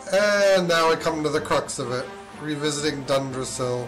And now we come to the crux of it. Revisiting Dundrasil.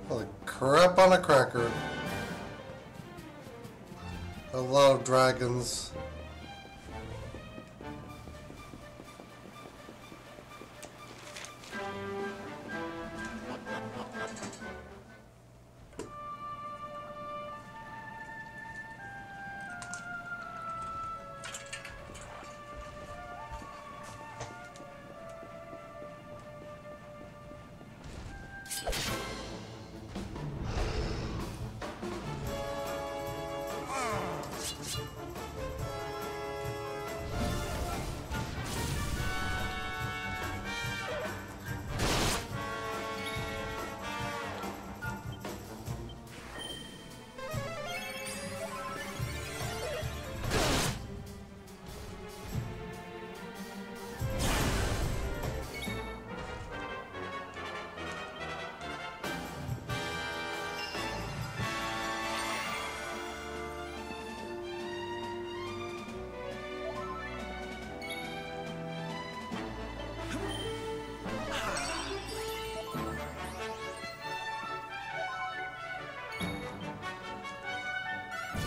Holy crap on a cracker. A lot of dragons.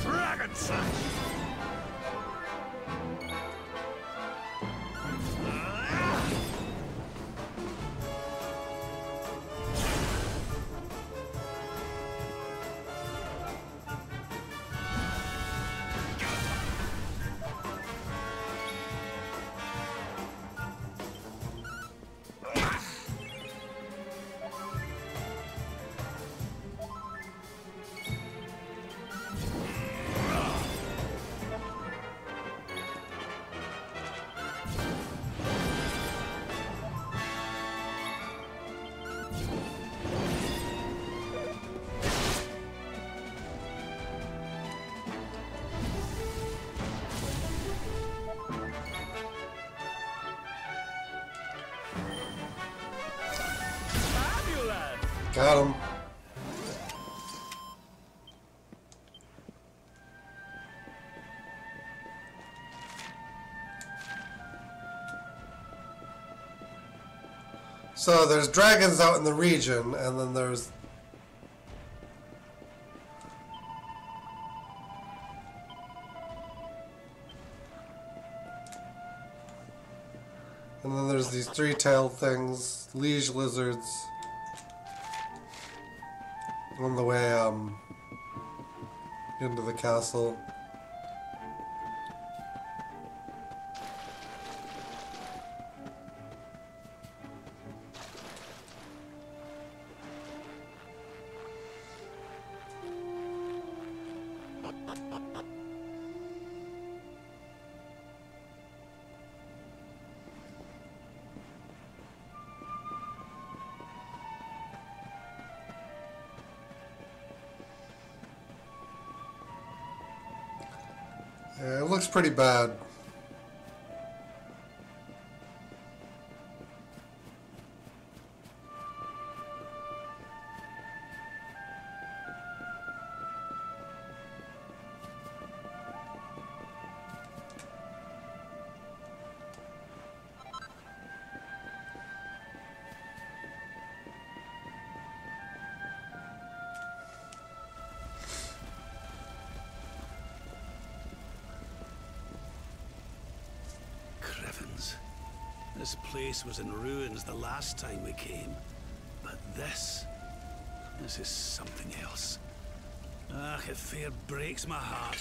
Dragon Sight! Got him. So there's dragons out in the region, and then there's these three-tailed things, liege lizards, on the way into the castle. Yeah, it looks pretty bad. This place was in ruins the last time we came. But this is something else. Ah, it fair breaks my heart.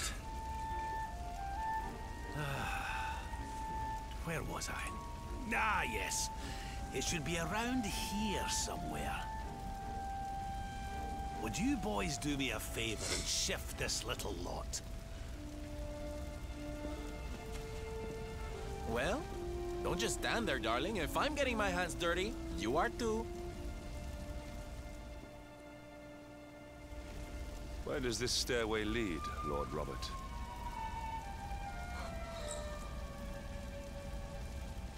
Where was I? Ah, yes. It should be around here somewhere. Would you boys do me a favor and shift this little lot? Well, don't just stand there, darling. If I'm getting my hands dirty, you are too. Where does this stairway lead, Lord Robert?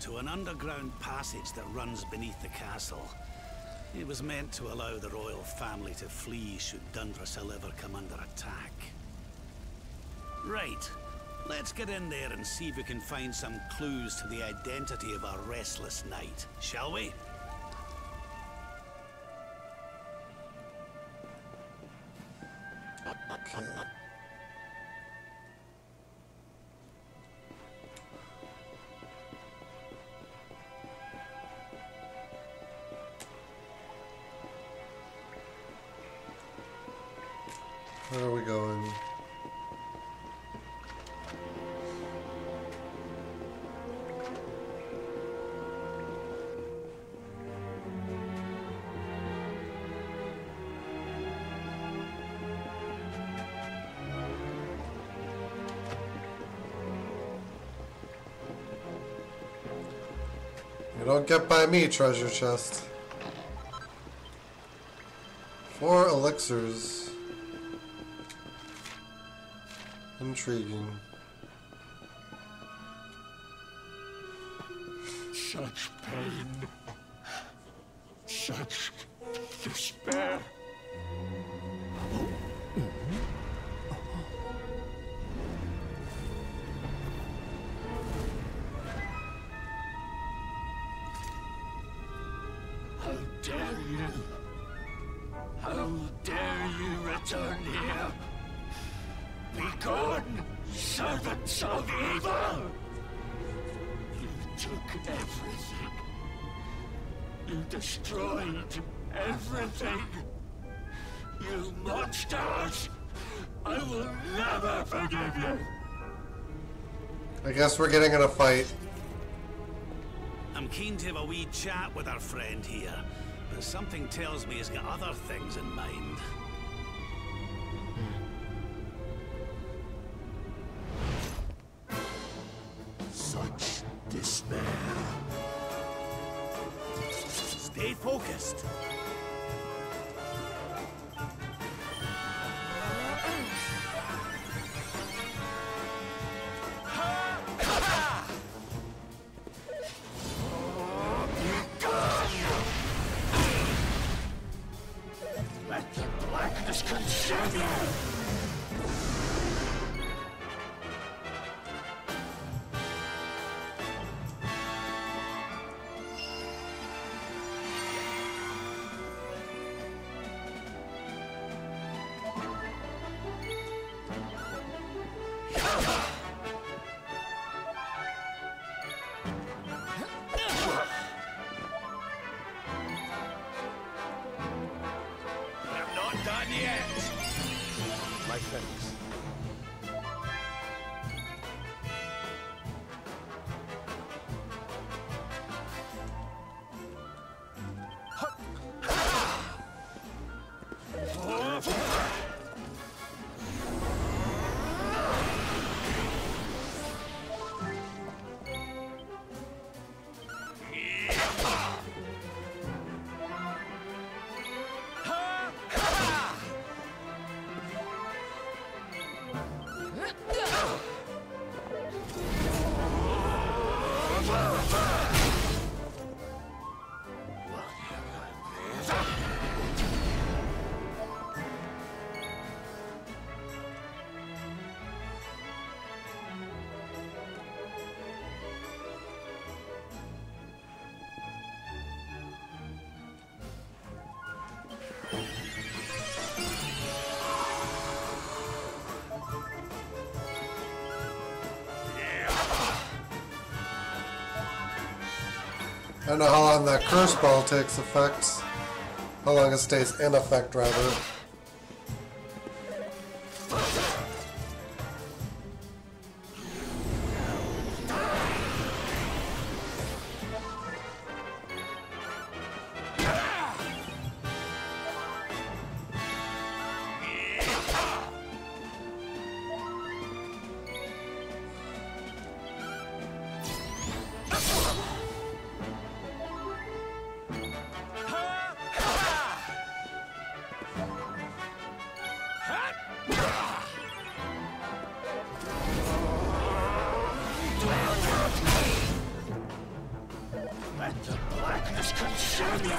To an underground passage that runs beneath the castle. It was meant to allow the royal family to flee should Dundrasil ever come under attack. Right. Let's get in there and see if we can find some clues to the identity of our restless knight, shall we? Okay. Where are we going? You don't get by me, treasure chest. 4 elixirs. Intriguing. Such pain. Such despair. How dare you? How dare you return here? Begone, servants of evil! You took everything. You destroyed everything. You monsters! I will never forgive you! I guess we're getting in a fight. I'm keen to have a wee chat with our friend here, but something tells me he's got other things in mind. Such despair. Stay focused. Let the blackness consume you! My thanks. don't know how long that curse ball takes effect. How long it stays in effect, rather. Let the blackness consume you!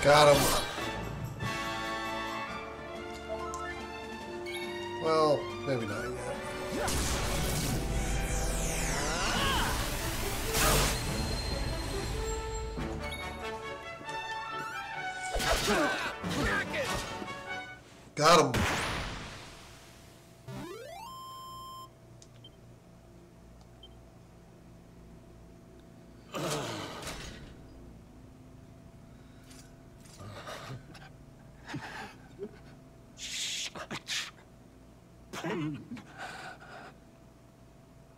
Got him. Well, maybe not yet. Got him.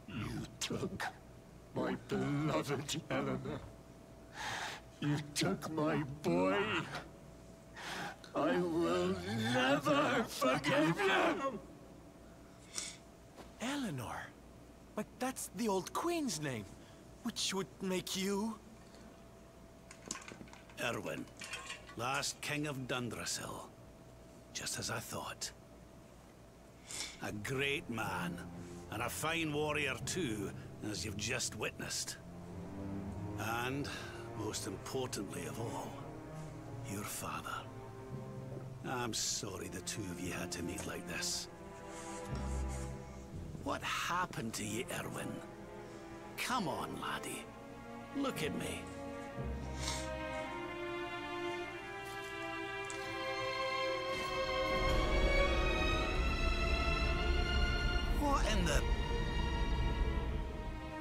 You took my beloved Eleanor. You took my boy. I will never forgive you! Eleanor? But that's the old queen's name, which would make you... Irwin, last king of Dundrasil. Just as I thought. A great man, and a fine warrior too, as you've just witnessed. And, most importantly of all, your father. I'm sorry the two of you had to meet like this. What happened to you, Irwin? Come on, laddie. Look at me. What in the...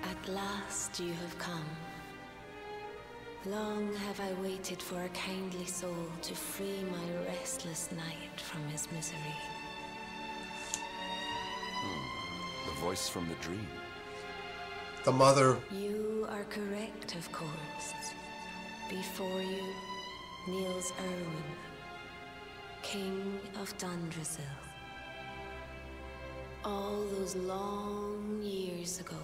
At last you have come. Long have I waited for a kindly soul to free my restless knight from his misery. The voice from the dream. The mother. You are correct, of course. Before you kneels Irwin, King of Dundrasil. All those long years ago,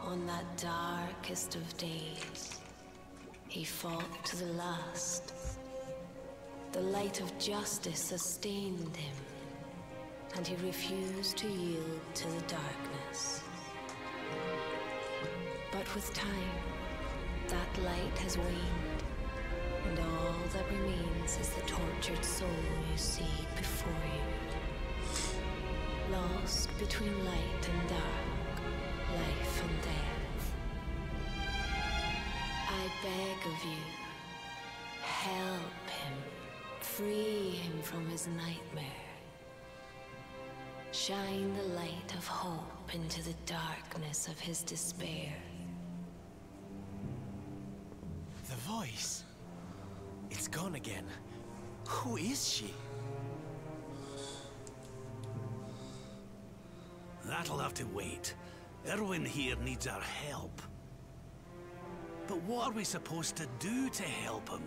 on that darkest of days, he fought to the last. The light of justice sustained him, and he refused to yield to the darkness. But with time, that light has waned, and all that remains is the tortured soul you see before you. Lost between light and dark, life and death. I beg of you, help him, free him from his nightmare. shine the light of hope into the darkness of his despair. The voice. It's gone again. Who is she? That'll have to wait. Irwin here needs our help. But what are we supposed to do to help him?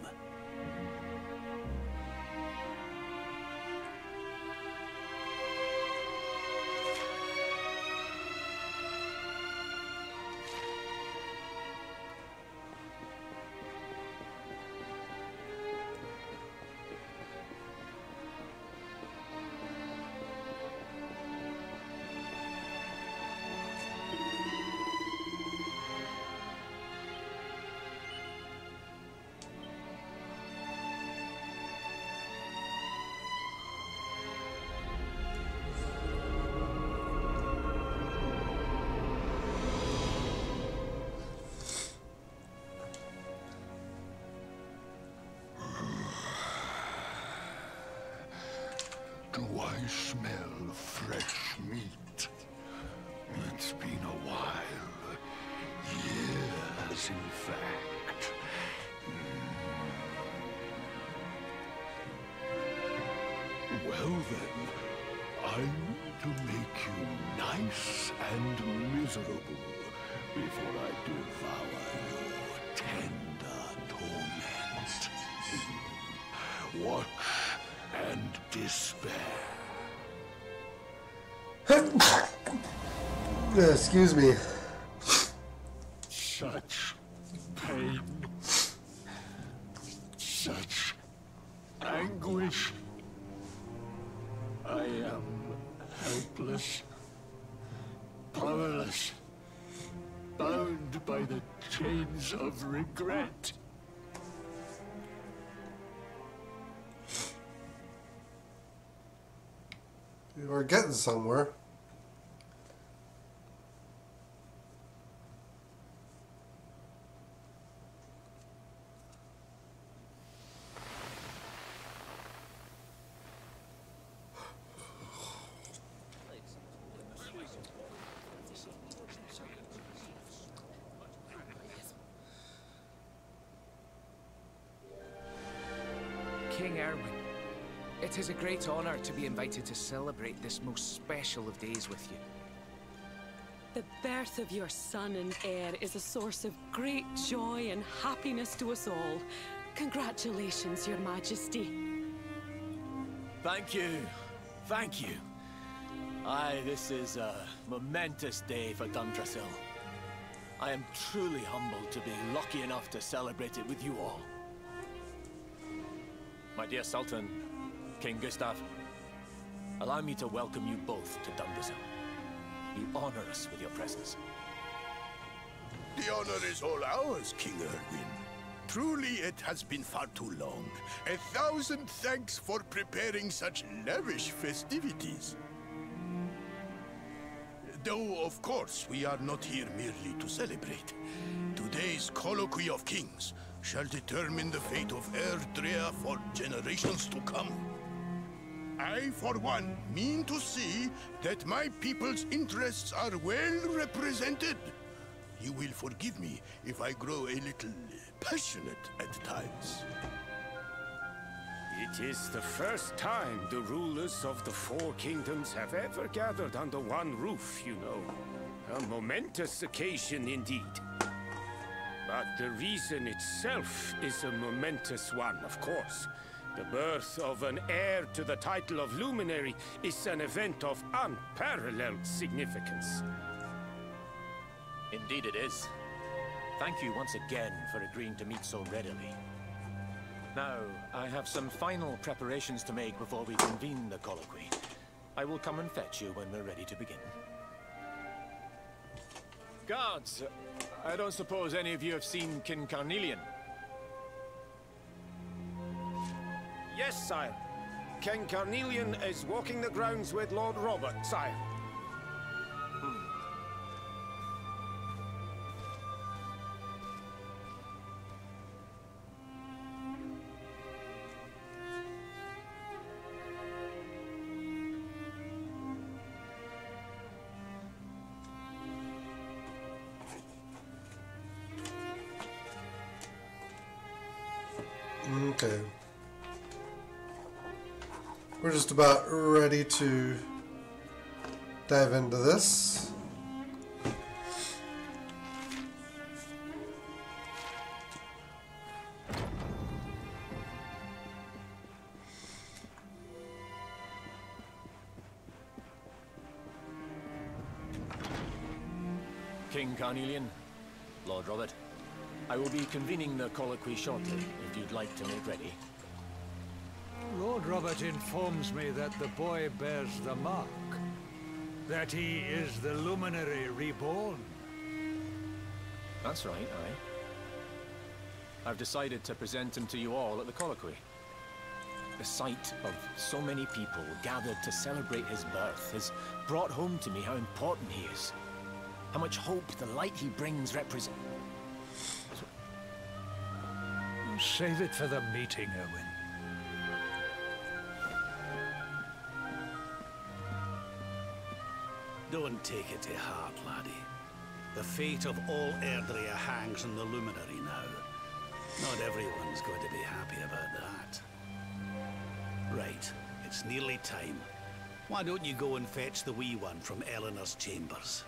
Do I smell fresh meat? It's been a while. Years, in fact. Well then, I need to make you nice and miserable before I devour your tender torment. Watch and despair. Excuse me. Such pain. Such anguish. I am helpless. Powerless. Bound by the chains of regret. We're getting somewhere. King Irwin, it is a great honor to be invited to celebrate this most special of days with you. The birth of your son and heir is a source of great joy and happiness to us all. Congratulations, Your Majesty. Thank you. Thank you. Aye, this is a momentous day for Dundrasil. I am truly humbled to be lucky enough to celebrate it with you all. My dear Sultan, King Gustav, allow me to welcome you both to Dundrasil. You honor us with your presence. The honor is all ours, King Irwin. Truly, it has been far too long. 1,000 thanks for preparing such lavish festivities. Though, of course, we are not here merely to celebrate. Today's colloquy of kings shall determine the fate of Erdrea for generations to come. I, for one, mean to see that my people's interests are well represented. You will forgive me if I grow a little passionate at times. It is the first time the rulers of the Four Kingdoms have ever gathered under one roof, you know. A momentous occasion indeed. But the reason itself is a momentous one, of course. The birth of an heir to the title of Luminary is an event of unparalleled significance. Indeed it is. Thank you once again for agreeing to meet so readily. Now, I have some final preparations to make before we convene the colloquy. I will come and fetch you when we're ready to begin. Guards, I don't suppose any of you have seen King Carnelian? Yes, sire. King Carnelian is walking the grounds with Lord Robert, sire. Okay. We're just about ready to dive into this. King Carnelian, Lord Robert, I will be convening the colloquy shortly, if you'd like to make ready. Lord Robert informs me that the boy bears the mark. That he is the Luminary reborn. That's right, aye. I've decided to present him to you all at the colloquy. The sight of so many people gathered to celebrate his birth has brought home to me how important he is. How much hope the light he brings represents. Save it for the meeting, Irwin. Don't take it to heart, laddie. The fate of all Erdrea hangs on the Luminary now. Not everyone's going to be happy about that. Right, it's nearly time. Why don't you go and fetch the wee one from Eleanor's chambers?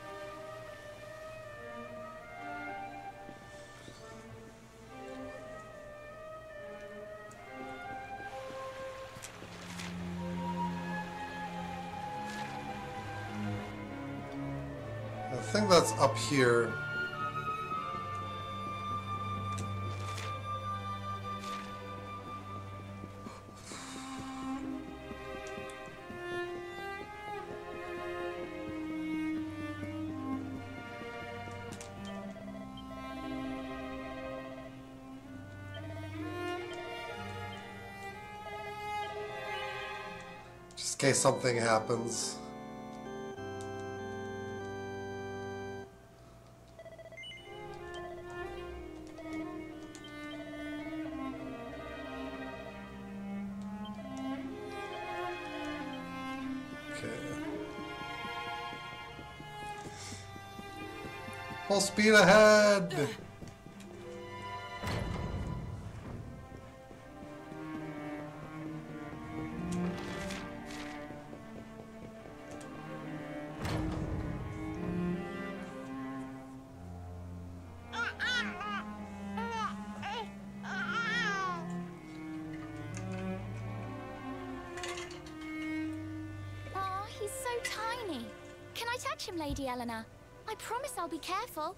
I think that's up here. Just in case something happens. Full speed ahead! Aw, he's so tiny. Can I touch him, Lady Eleanor? I promise I'll be careful.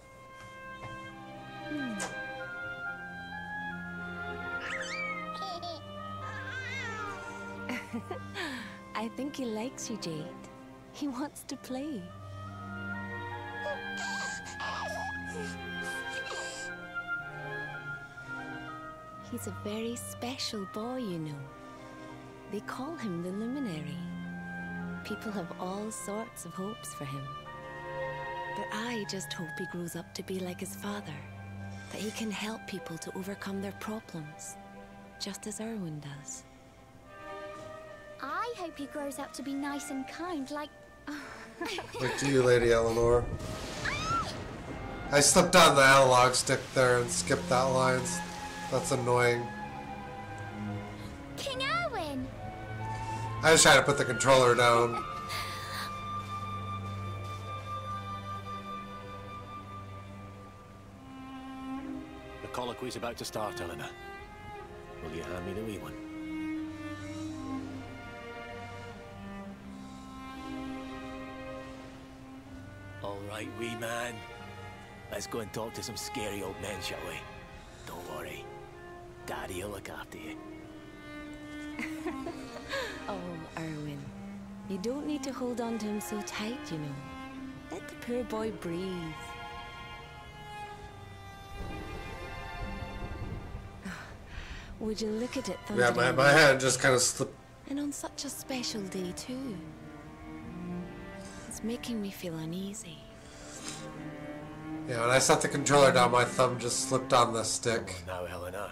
I think he likes you, Jade. He wants to play. He's a very special boy, you know. They call him the Luminary. People have all sorts of hopes for him. But I just hope he grows up to be like his father. That he can help people to overcome their problems. Just as Irwin does. I hope he grows up to be nice and kind, like... Like to you, Lady Eleanor. I slipped on the analog stick there and skipped that line. That's annoying. King Irwin! I was trying to put the controller down. The colloquy's about to start, Eleanor. Will you hand me the wee one? All right, wee man. Let's go and talk to some scary old men, shall we? Don't worry. Daddy will look after you. Oh, Irwin. You don't need to hold on to him so tight, you know. Let the poor boy breathe. Would you look at it, Yeah, my hand just kind of slipped. And on such a special day, too. It's making me feel uneasy. Yeah, when I set the controller down, my thumb just slipped on the stick. Now, Eleanor,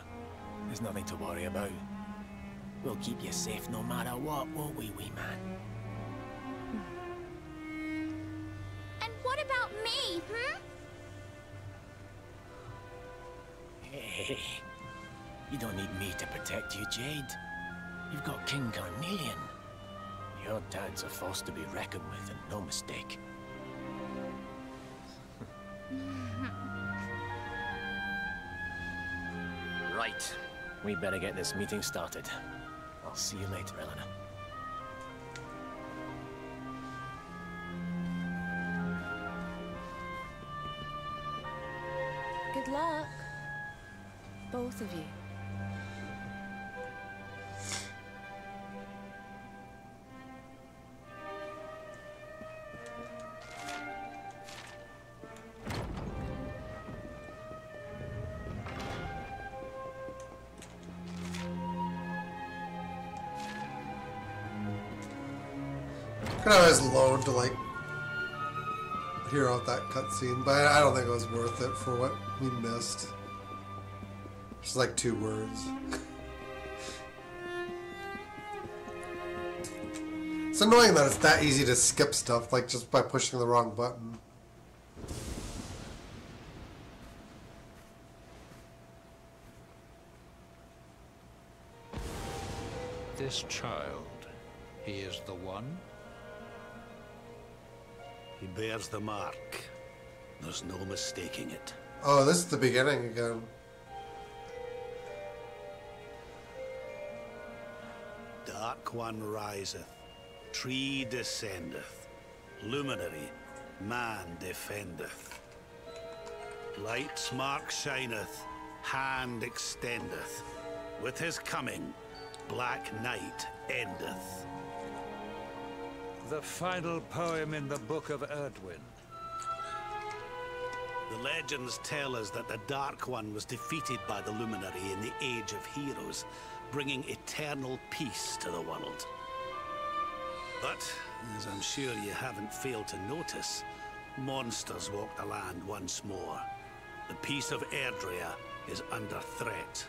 there's nothing to worry about. We'll keep you safe no matter what, won't we, wee man? And what about me, You don't need me to protect you, Jade. You've got King Carnelian. Your dad's a force to be reckoned with, and no mistake. Right. We better get this meeting started. I'll see you later, Eleanor. Good luck. Both of you. Could always load to like hear out that cutscene, but I don't think it was worth it for what we missed. Just like 2 words. It's annoying that it's that easy to skip stuff, like just by pushing the wrong button. This child, he is the one? He bears the mark. There's no mistaking it. Oh, this is the beginning again. Dark One riseth, tree descendeth, luminary, man defendeth. Light's mark shineth, hand extendeth. With his coming, black night endeth. The final poem in the Book of Irwin. The legends tell us that the Dark One was defeated by the Luminary in the Age of Heroes, bringing eternal peace to the world. But, as I'm sure you haven't failed to notice, monsters walk the land once more. The peace of Erdrea is under threat.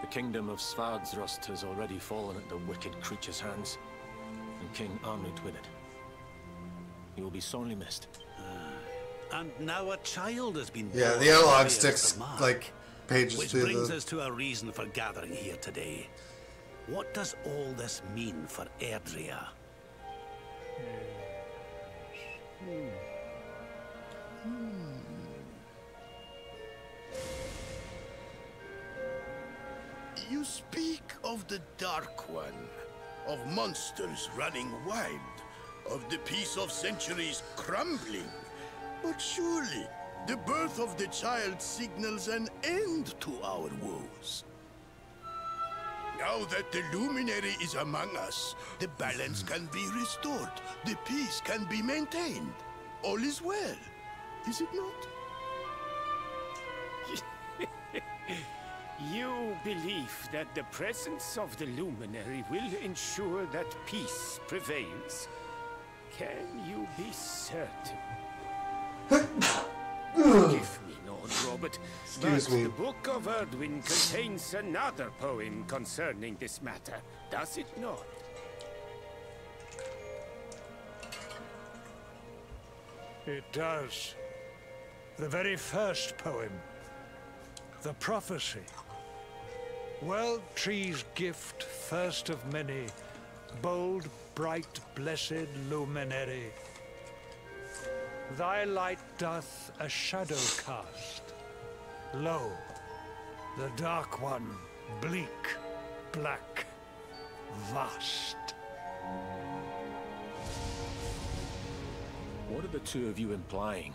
The kingdom of Svardsrust has already fallen at the wicked creature's hands, and King Arnund with it. He will be sorely missed. And now a child has been born. Yeah, the analog sticks like pages which through brings us to a reason for gathering here today. What does all this mean for Erdrea? You speak of the Dark One, of monsters running wild, of the peace of centuries crumbling. But surely, the birth of the child signals an end to our woes. Now that the Luminary is among us, the balance can be restored, the peace can be maintained. All is well, is it not? You believe that the presence of the Luminary will ensure that peace prevails? Can you be certain? Forgive me, Lord Robert, Excuse but me. the Book of Irwin contains another poem concerning this matter, does it not? It does. The very first poem. The prophecy. World tree's gift, first of many, bold, bright, blessed luminary. Thy light doth a shadow cast. Lo, the Dark One, bleak, black, vast. What are the two of you implying?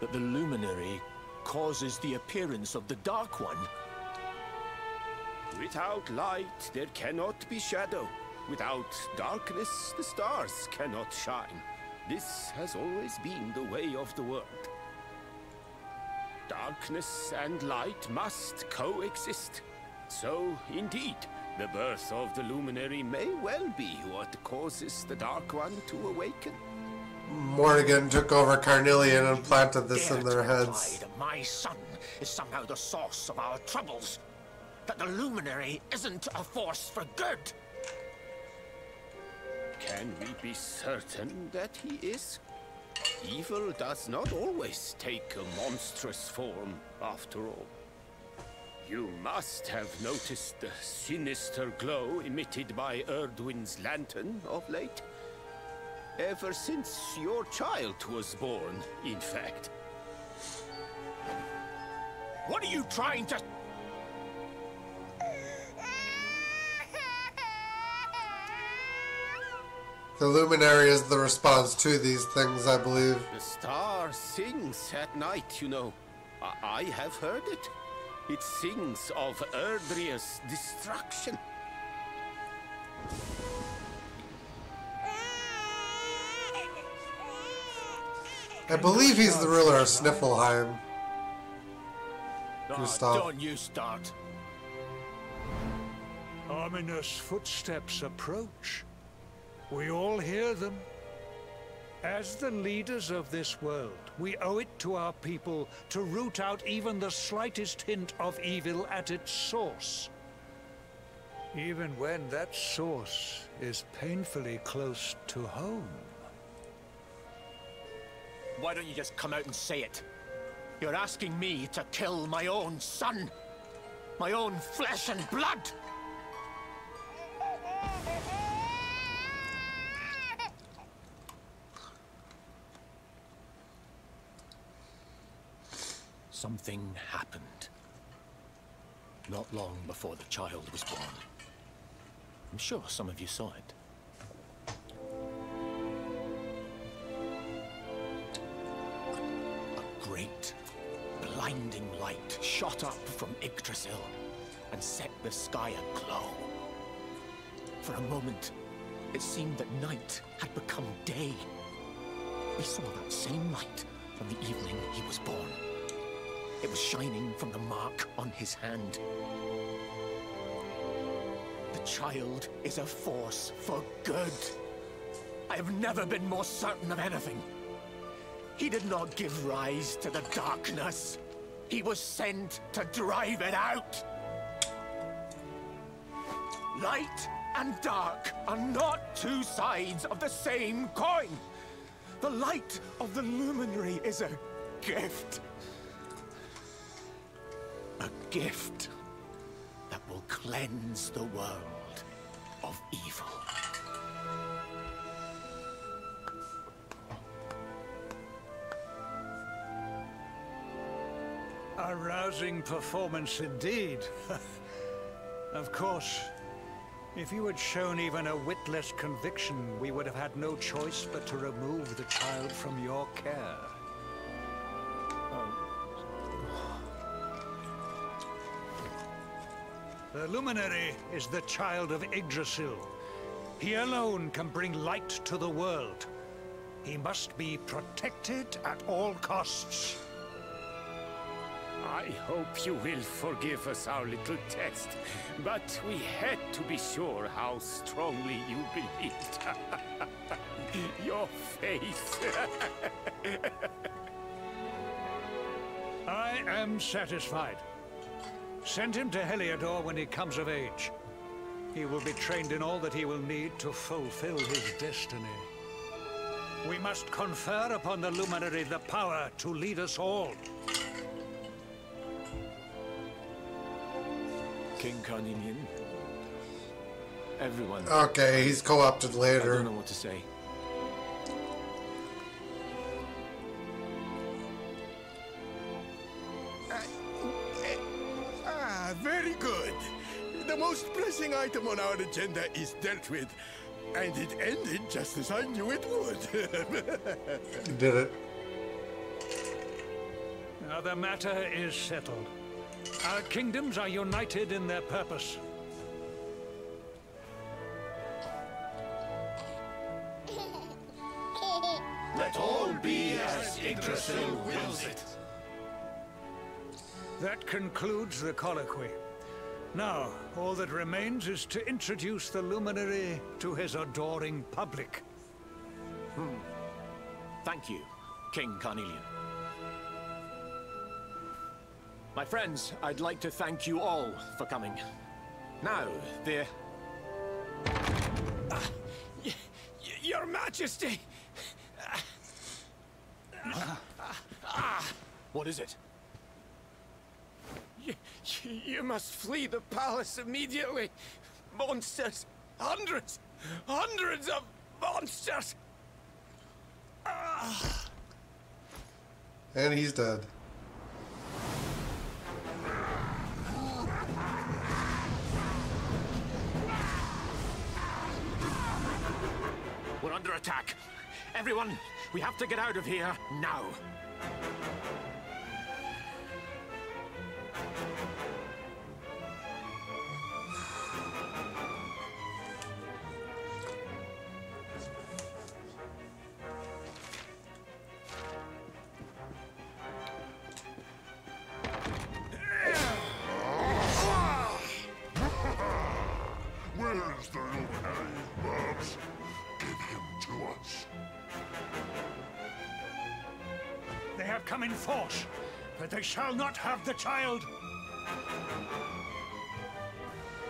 That the Luminary causes the appearance of the Dark One? Without light, there cannot be shadow. Without darkness, the stars cannot shine. This has always been the way of the world. Darkness and light must coexist. So, indeed, the birth of the Luminary may well be what causes the Dark One to awaken. Morrigan took over Carnelian and planted this in their heads. That my son is somehow the source of our troubles. That the Luminary isn't a force for good. Can we be certain that he is? evil does not always take a monstrous form, after all. You must have noticed the sinister glow emitted by Irwin's lantern of late. Ever since your child was born, in fact. What are you trying to... The Luminary is the response to these things, I believe. The star sings at night, you know. I have heard it. It sings of Erdria's destruction. I believe he's the ruler of Sniffelheim. Gustav. Don't you start. Ominous footsteps approach. We all hear them. As the leaders of this world, we owe it to our people to root out even the slightest hint of evil at its source. Even when that source is painfully close to home. Why don't you just come out and say it? You're asking me to kill my own son. My own flesh and blood. Something happened. Not long before the child was born. I'm sure some of you saw it. A great, blinding light shot up from Yggdrasil and set the sky aglow. For a moment, it seemed that night had become day. We saw that same light on the evening he was born. It was shining from the mark on his hand. The child is a force for good. I have never been more certain of anything. He did not give rise to the darkness. He was sent to drive it out. Light and dark are not two sides of the same coin. The light of the Luminary is a gift. A gift that will cleanse the world of evil. A rousing performance indeed. Of course, if you had shown even a whit less conviction, we would have had no choice but to remove the child from your care. The Luminary is the child of Yggdrasil. He alone can bring light to the world. He must be protected at all costs. I hope you will forgive us our little test, but we had to be sure how strongly you believed. Your face. I am satisfied. Send him to Heliodor when he comes of age. He will be trained in all that he will need to fulfill his destiny. We must confer upon the Luminary the power to lead us all. King Carnelian. Everyone. Okay, he's co-opted later. I don't know what to say. Very good. The most pressing item on our agenda is dealt with. And it ended just as I knew it would. You did it. Now the matter is settled. Our kingdoms are united in their purpose. Let all be as Yggdrasil wills it. That concludes the colloquy. Now, all that remains is to introduce the Luminary to his adoring public. Thank you, King Carnelian. My friends, I'd like to thank you all for coming. Now, Your Majesty! What is it? You must flee the palace immediately. Monsters! Hundreds! Hundreds of monsters! And he's dead. We're under attack. Everyone, we have to get out of here now. Where is the Luminary, Babs? Give him to us. They have come in force, but they shall not have the child.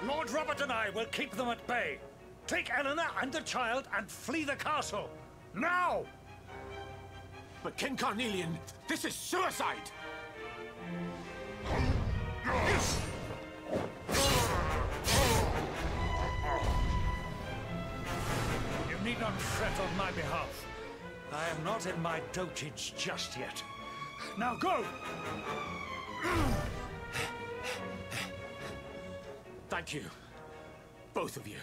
Lord Robert and I will keep them at bay. Take Eleanor and the child and flee the castle. Now! But King Carnelian, this is suicide! You need not fret on my behalf. I am not in my dotage just yet. Now go! Thank you. Both of you.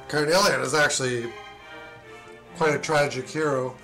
Carnelian is actually quite a tragic hero.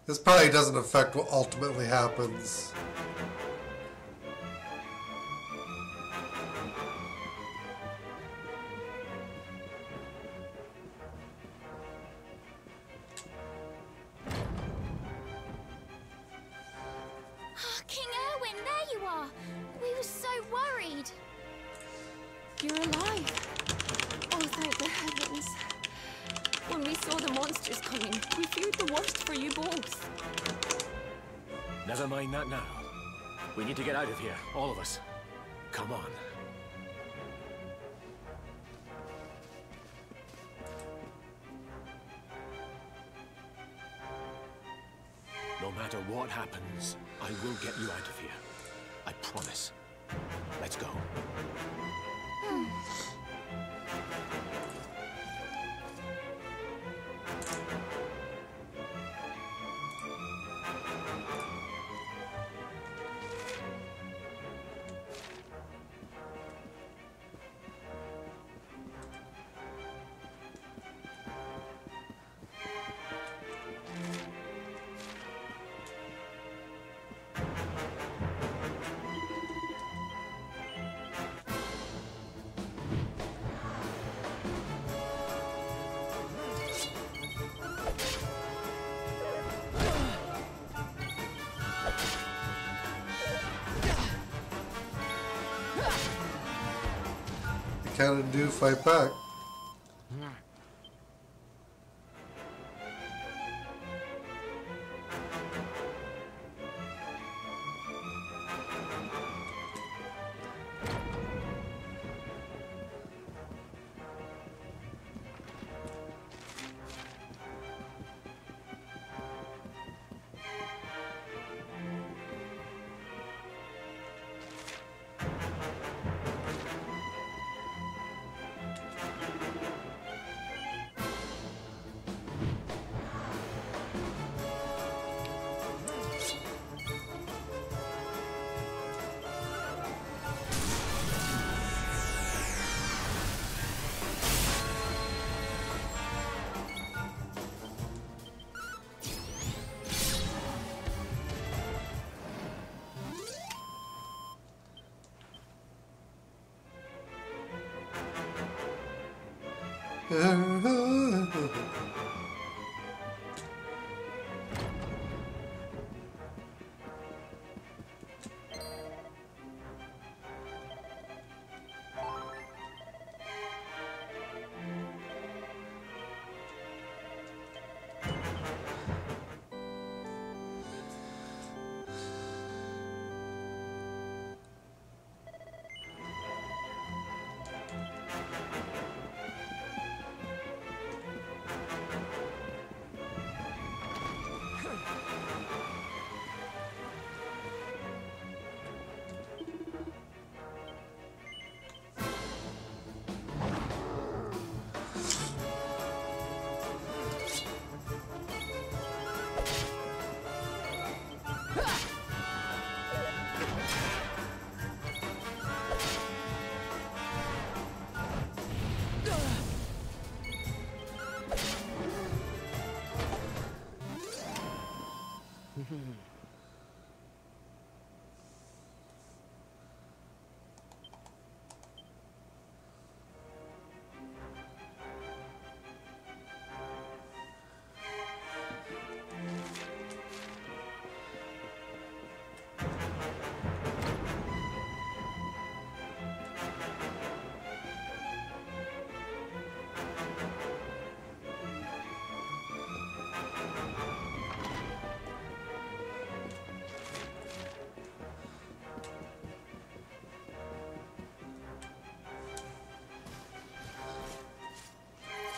This probably doesn't affect what ultimately happens. King Irwin, there you are. We were so worried. You're alive. Oh, thank the heavens. When we saw the monsters coming, we feared the worst for you both. Never mind that now. We need to get out of here, all of us. Come on. No matter what happens, I will get you out of here. I promise. Let's go. Kind of do fight back.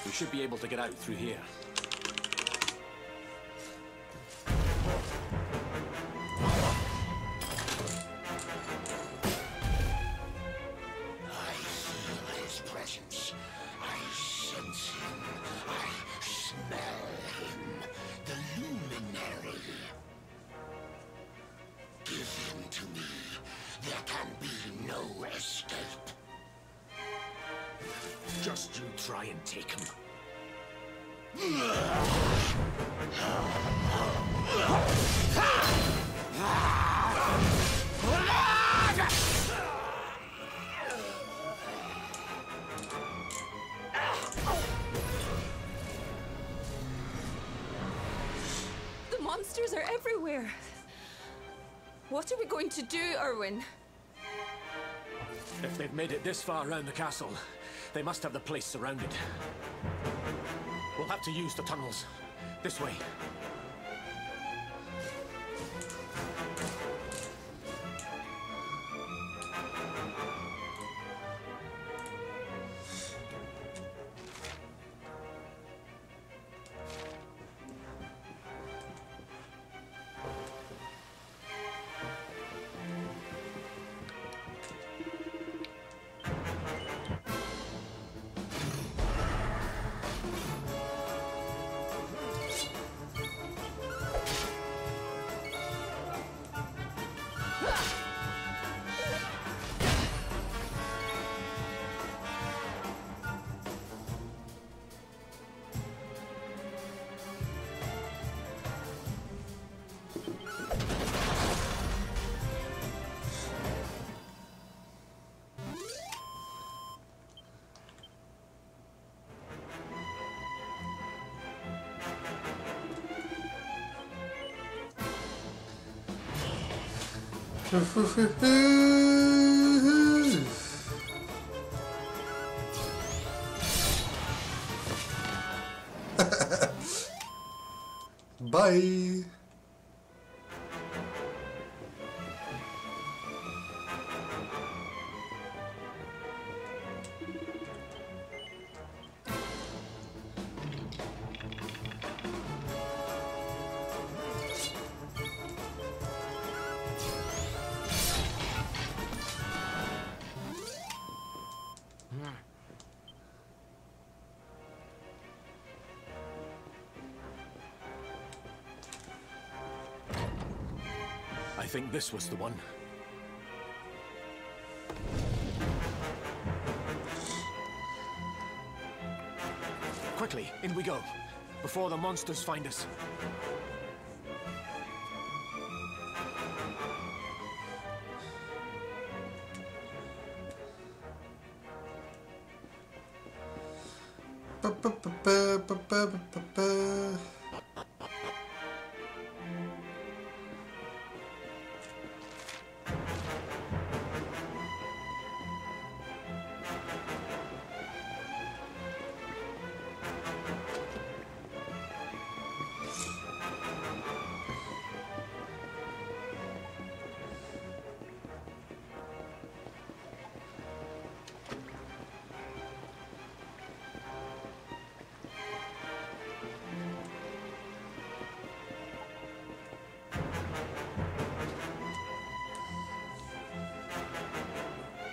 We should be able to get out through here. I feel his presence. I sense him. I smell him. The Luminary. Give him to me. There can be no escape. Just you try and take him. The monsters are everywhere. What are we going to do, Irwin? If they've made it this far around the castle, they must have the place surrounded. We'll have to use the tunnels. This way. Bye. I think this was the one. Quickly, in we go, before the monsters find us.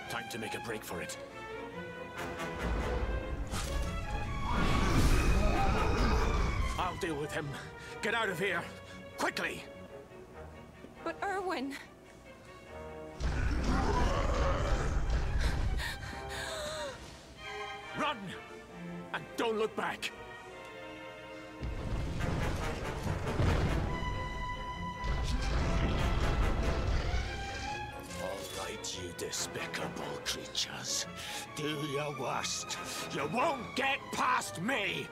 Time to make a break for it. I'll deal with him. Get out of here. Quickly! But Irwin... Run! And don't look back! All right, you despicable creatures. Do your worst. You won't get past me!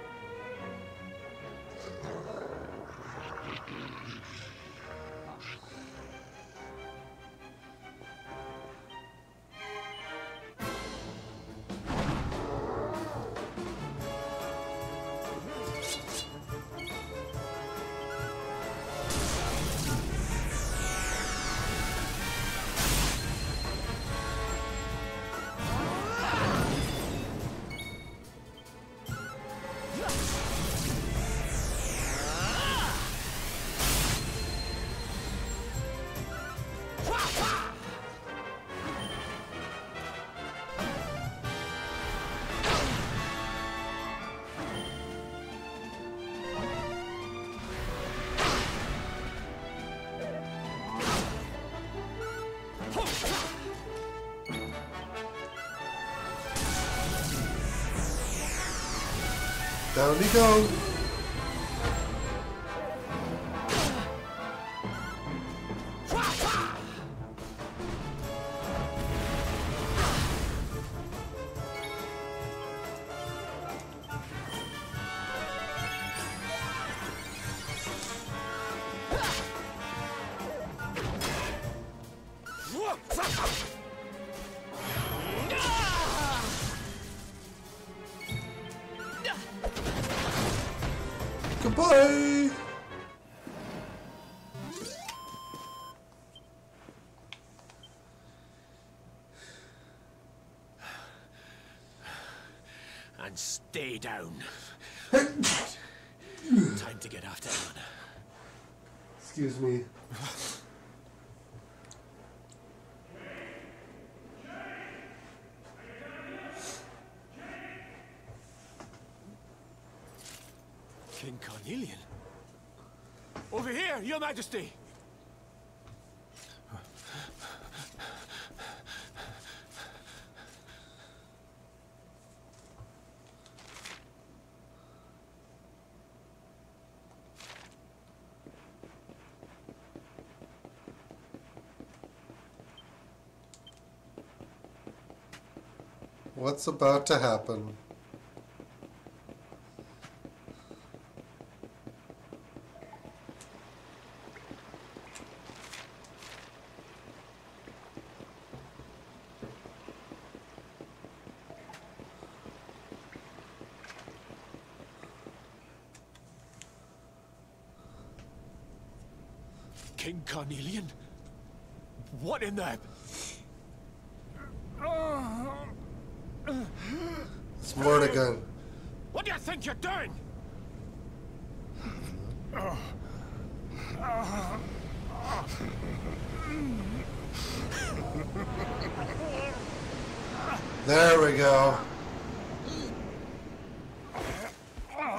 Down he goes. Goodbye! And stay down. Time to get after Elena. Excuse me. King Carnelian? Over here, Your Majesty! What's about to happen? King Carnelian? What in the... It's Mordegun. What do you think you're doing? There we go.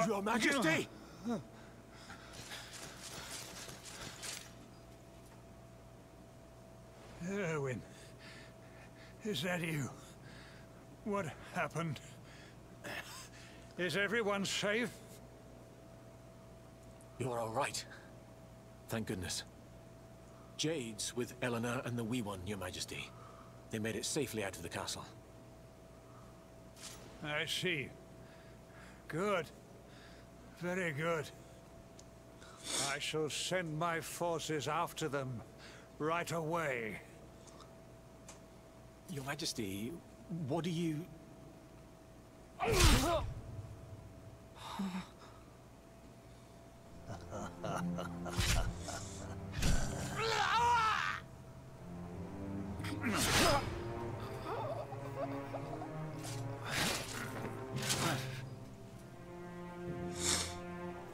Your Majesty! Irwin, is that you? What happened? Is everyone safe? You're all right. Thank goodness. Jade's with Eleanor and the Wee One, Your Majesty. They made it safely out of the castle. I see. Good. Very good. I shall send my forces after them right away. Your Majesty, what do you...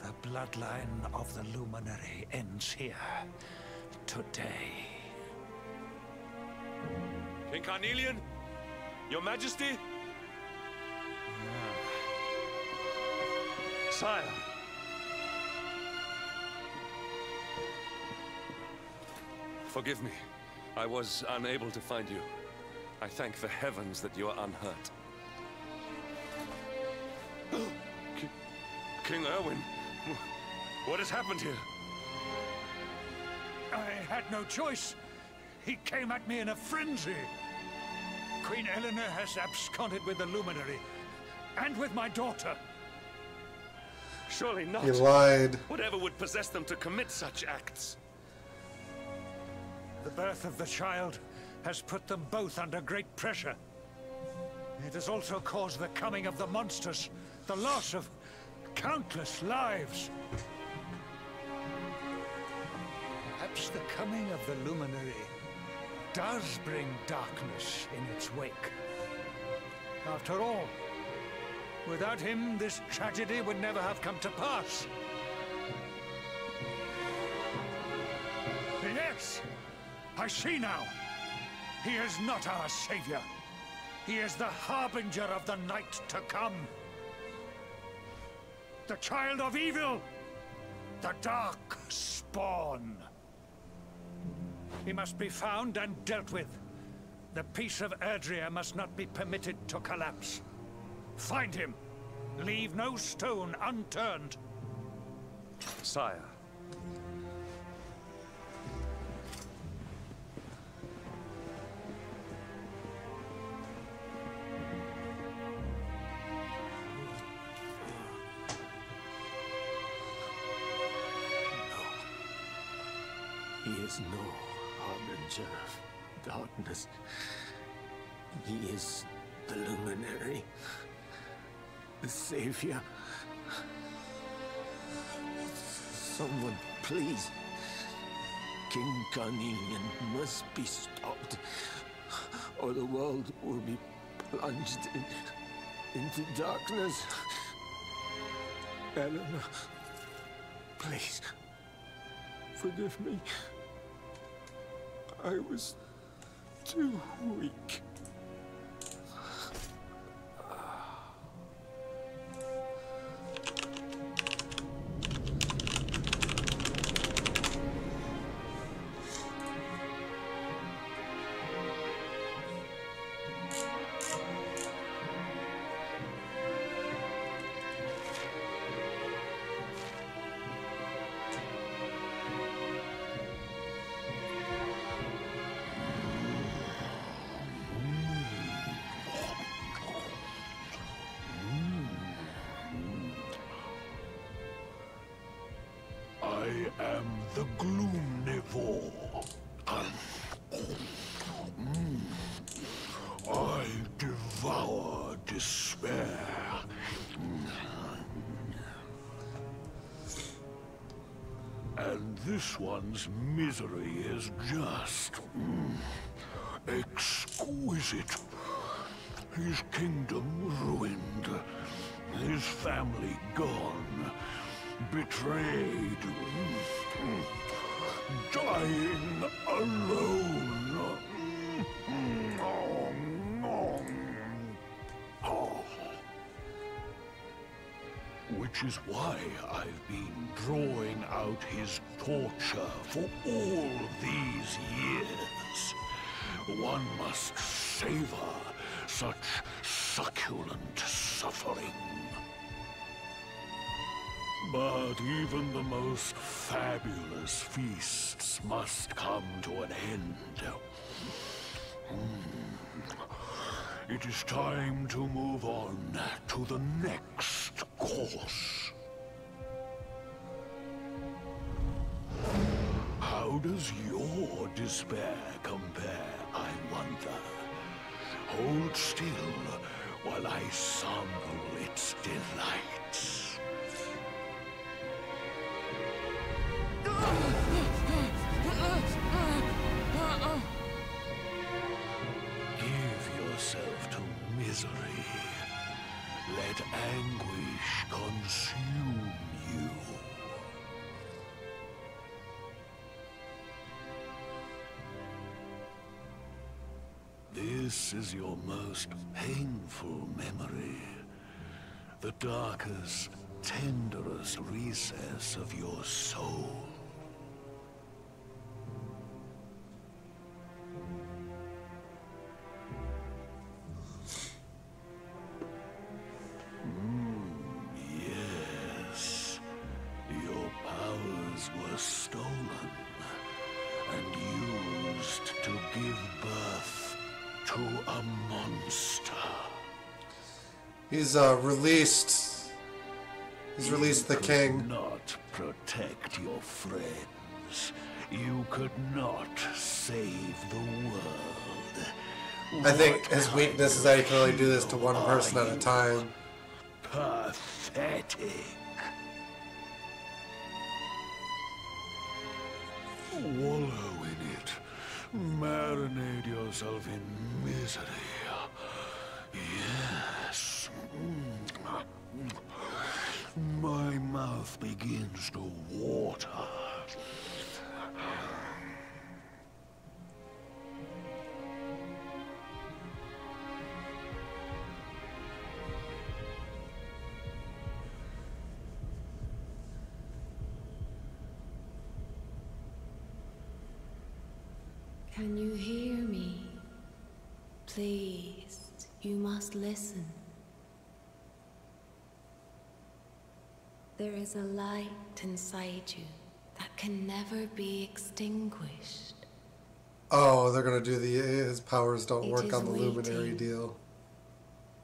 The bloodline of the Luminary ends here today. King Carnelian? Your Majesty? Sire. Forgive me. I was unable to find you. I thank the heavens that you are unhurt. King Irwin, what has happened here? I had no choice. He came at me in a frenzy. Queen Eleanor has absconded with the Luminary, and with my daughter. Surely not. He lied. Whatever would possess them to commit such acts? The birth of the child has put them both under great pressure. It has also caused the coming of the monsters, the loss of countless lives. Perhaps the coming of the Luminary does bring darkness in its wake. After all, without him, this tragedy would never have come to pass. Yes! I see now. He is not our savior. He is the harbinger of the night to come. The child of evil. The dark spawn. He must be found and dealt with. The peace of Erdrea must not be permitted to collapse. Find him. Leave no stone unturned. Sire. He is no harbinger of darkness. He is the Luminary, the Savior. Someone, please. King Carnelian must be stopped, or the world will be plunged into darkness. Eleanor, please, forgive me. I was too weak. I am the Gloomnivore. I devour despair. And this one's misery is just exquisite. His kingdom ruined, his family gone, betrayed, dying alone. Which is why I've been drawing out his torture for all these years. One must savor such succulent suffering. But even the most fabulous feasts must come to an end. It is time to move on to the next despair compare, I wonder? Hold still while I sample its delights. Give yourself to misery. Let anguish consume you. This is your most painful memory. The darkest, tenderest recess of your soul. Yes. Your powers were stolen and used to give birth to a monster. He's released the king. You could not protect your friends. You could not save the world. I think his weakness is that he can only do this to one person at a time. Pathetic. Wallow in it. Marinate yourself in misery. Yes. My mouth begins to water. Can you hear me? Please, you must listen. There is a light inside you that can never be extinguished. Oh, they're gonna do his powers don't work on the waiting, Luminary deal.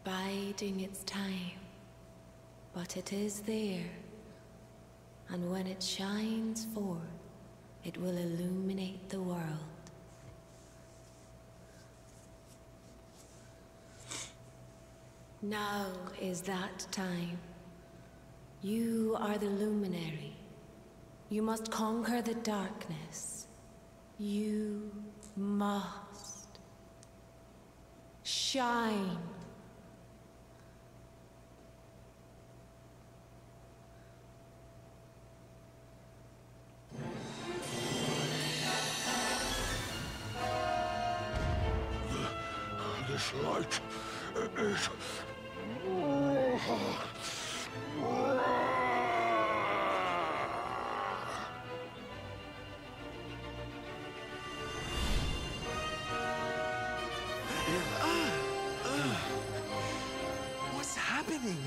Biding its time. But it is there. And when it shines forth, it will illuminate the world. Now is that time. You are the Luminary. You must conquer the darkness. You must shine. This light is... What's happening?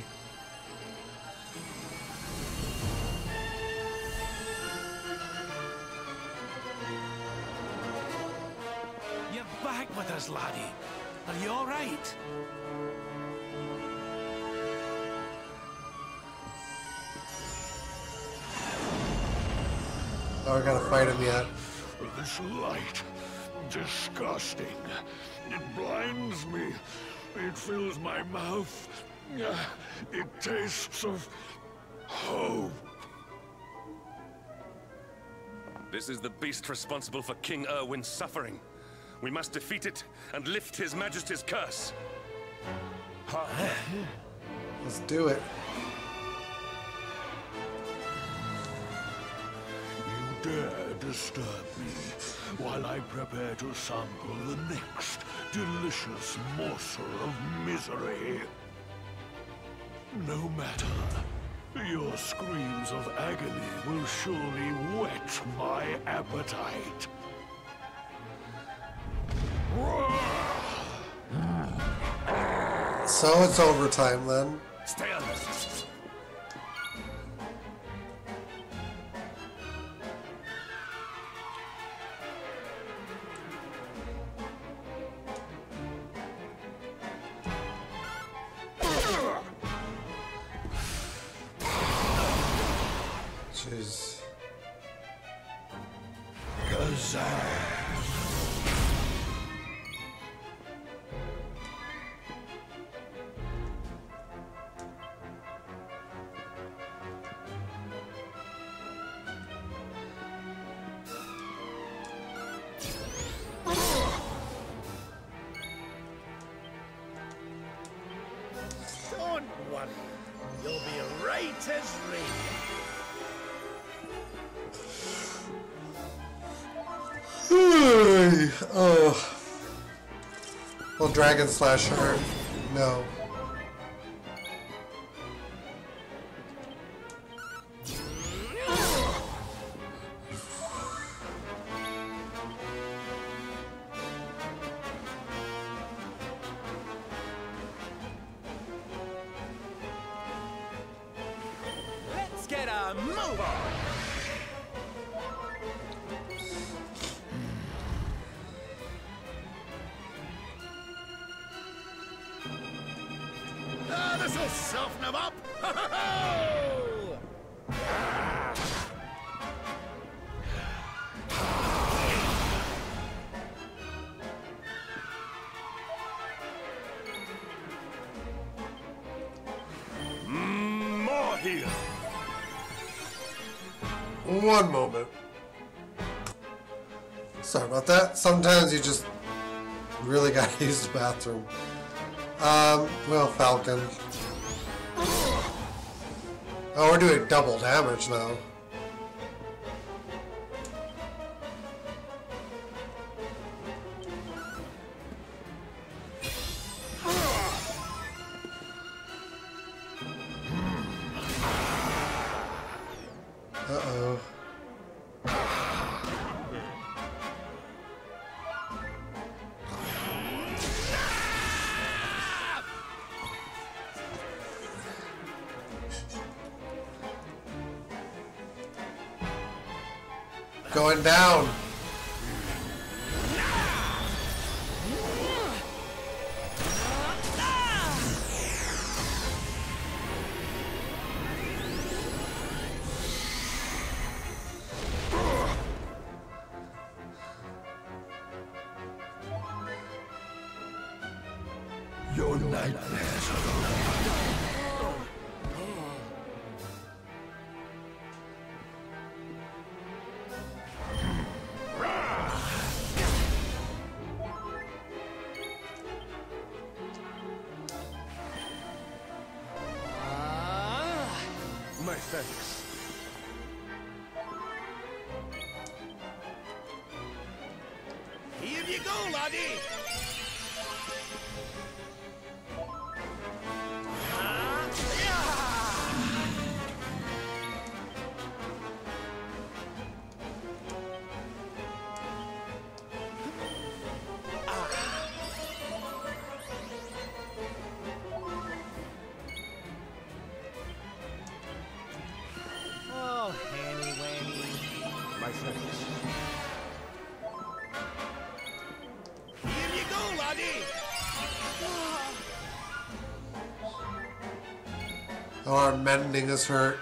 You're back with us, laddie. Are you all right? Oh, we gotta fight him yet. This light, disgusting. It blinds me. It fills my mouth. It tastes of hope. This is the beast responsible for King Irwin's suffering. We must defeat it and lift His Majesty's curse. Let's do it. You dare disturb me while I prepare to sample the next delicious morsel of misery. No matter. Your screams of agony will surely whet my appetite. So it's overtime then. Stay on this. Jeez. Kazam! worry. You'll be right as rain. Oh. Well, Dragon Slash hurt. No. Let's get a move on. This'll soften him up! More here! One moment. Sorry about that. Sometimes you just really gotta use the bathroom. Well, Falcon. Oh, we're doing double damage now. Uh-oh. Going down. Your nightmares are over. My thanks. Here you go, laddie. Oh, Hanny Wanny. My thanks. Here you go, laddie. Oh, our mending is hurt.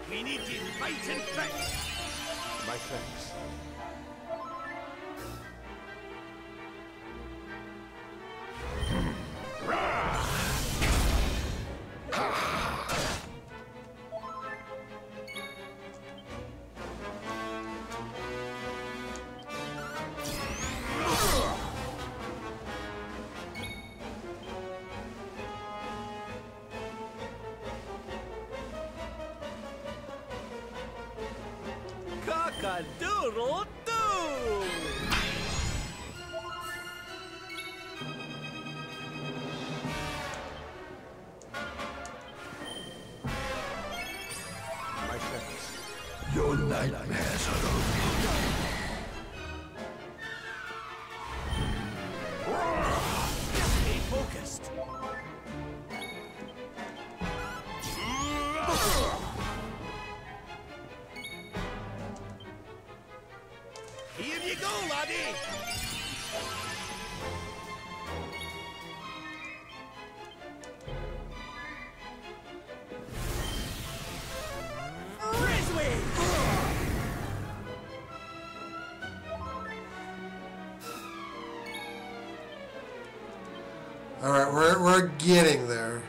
We need to fight and fight. My thanks. Cock-a-doodle-doo! My thanks. Your nightmares are over. Stay focused. laddie! All right, we're getting there.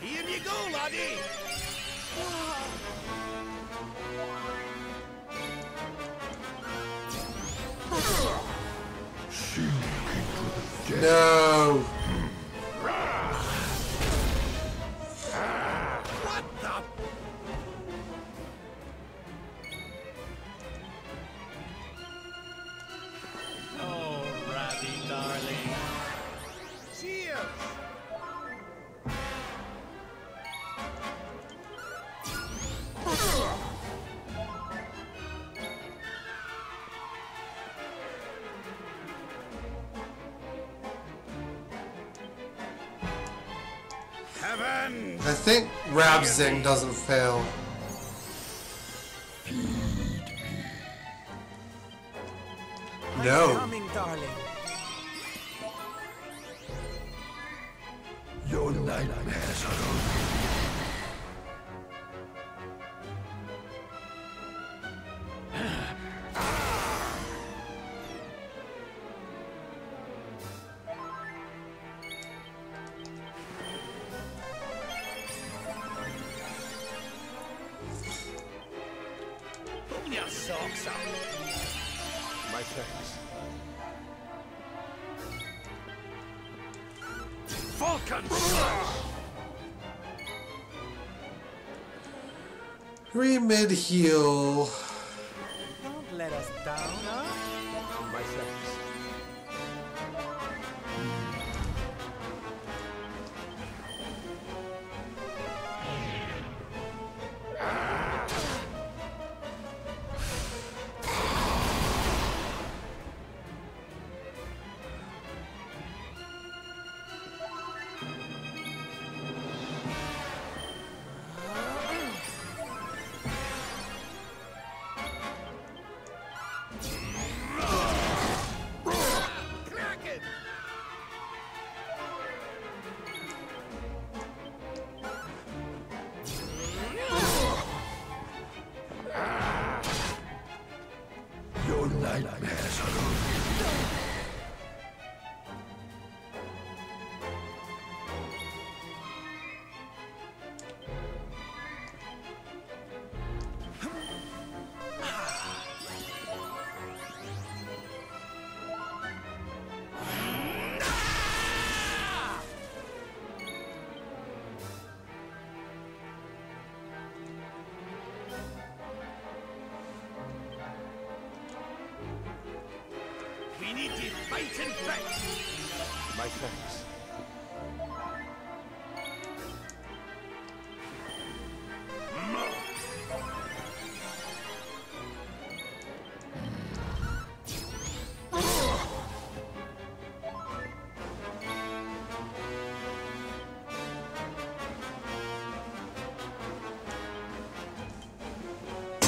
Here you go, laddie! No. What the? Oh, Ratty, darling. Cheers! I think Rabzing doesn't fail. No. Coming, darling. Your nightmares are over. Pull your socks up. My thanks. Falcon Slash! Mid heal. Don't let us down, huh? My thanks. Your nightmares are over. We need to fight and fight. My thanks.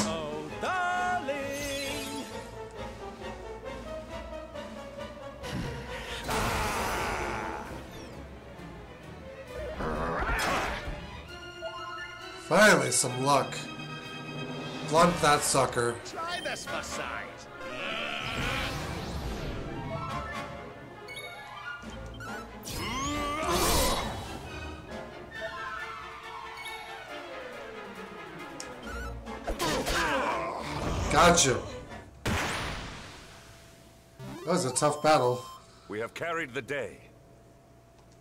Oh, darling. Finally, some luck. Blunt that sucker. Try this massage. Gotcha. That was a tough battle. We have carried the day.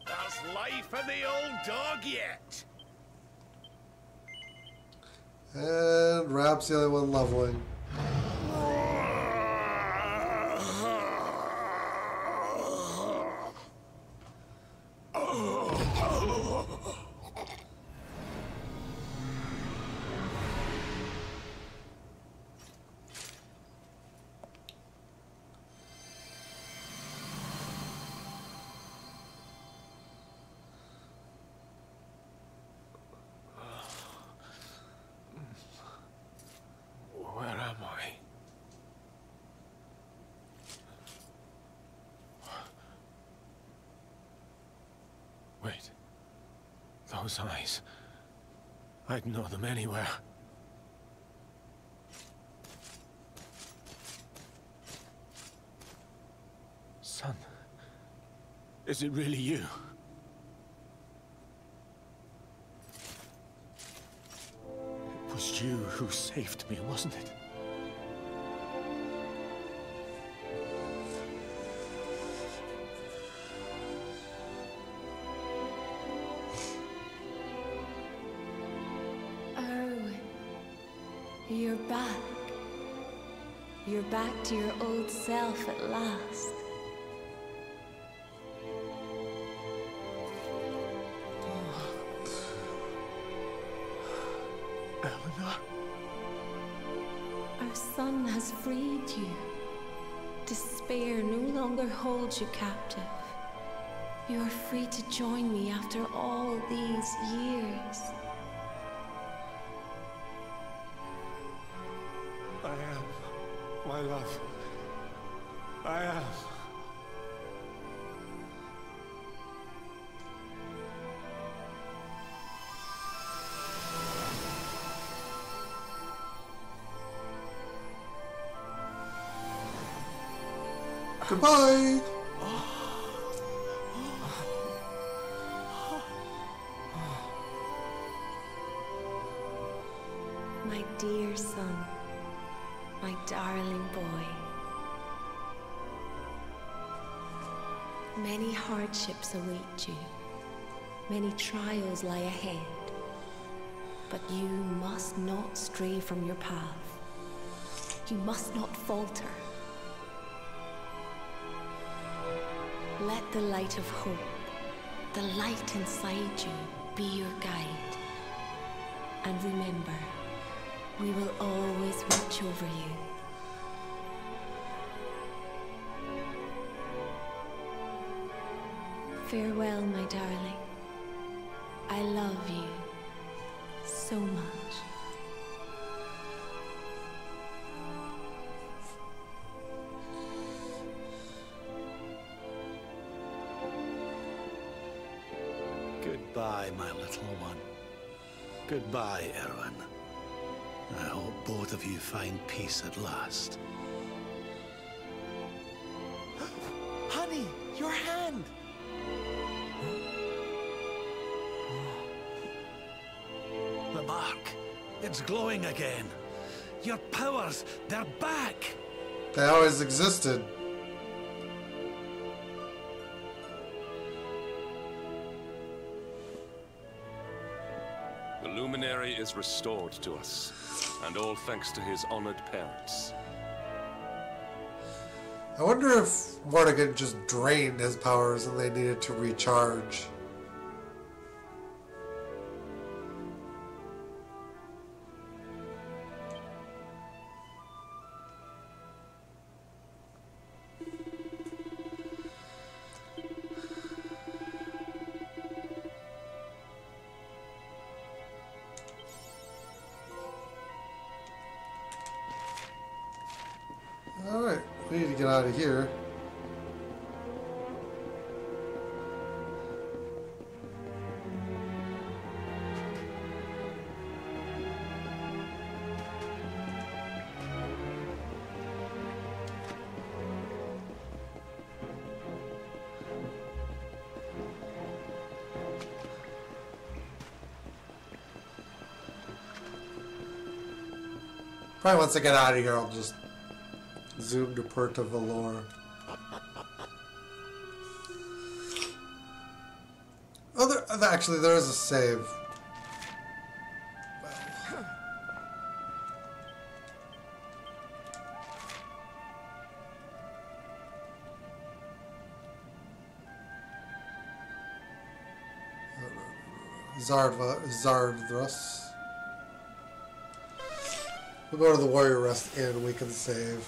There's life in the old dog yet. And Rap's the only one leveling. Wait. Those eyes. I'd know them anywhere. Son. Is it really you? It was you who saved me, wasn't it? Irwin, you're back. You're back to your old self at last. Eleanor? Our son has freed you. Despair no longer holds you captive. You are free to join me after all these years. I am, my love. I am. Goodbye. My dear son, my darling boy. Many hardships await you. Many trials lie ahead. But you must not stray from your path. You must not falter. Let the light of hope, the light inside you, be your guide. And remember, we will always watch over you. Farewell, my darling. I love you so much. Goodbye, my little one. Goodbye, Irwin. I hope both of you find peace at last. Honey, your hand! The mark. It's glowing again. Your powers, they're back! They always existed. The Luminary is restored to us, and all thanks to his honored parents. I wonder if Vortigern just drained his powers and they needed to recharge. Alright, we need to get out of here. Probably once I get out of here, I'll just zoom to Puerto Valor. Oh, actually, there is a save. Zardrus. We'll go to the Warrior Rest Inn and we can save.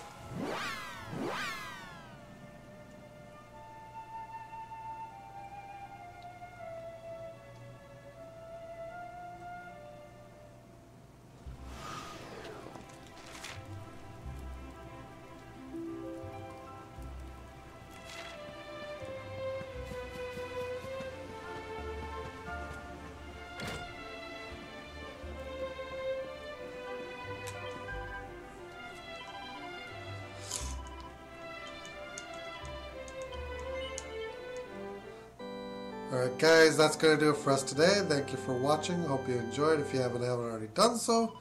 Alright guys, that's going to do it for us today. Thank you for watching. Hope you enjoyed. If you haven't already done so,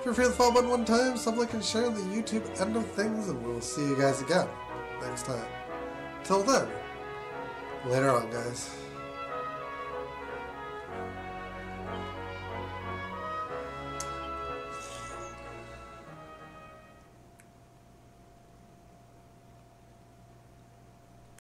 feel free to follow button one time, sub, like, and share the YouTube end of things, and we'll see you guys again next time. Till then, later on guys.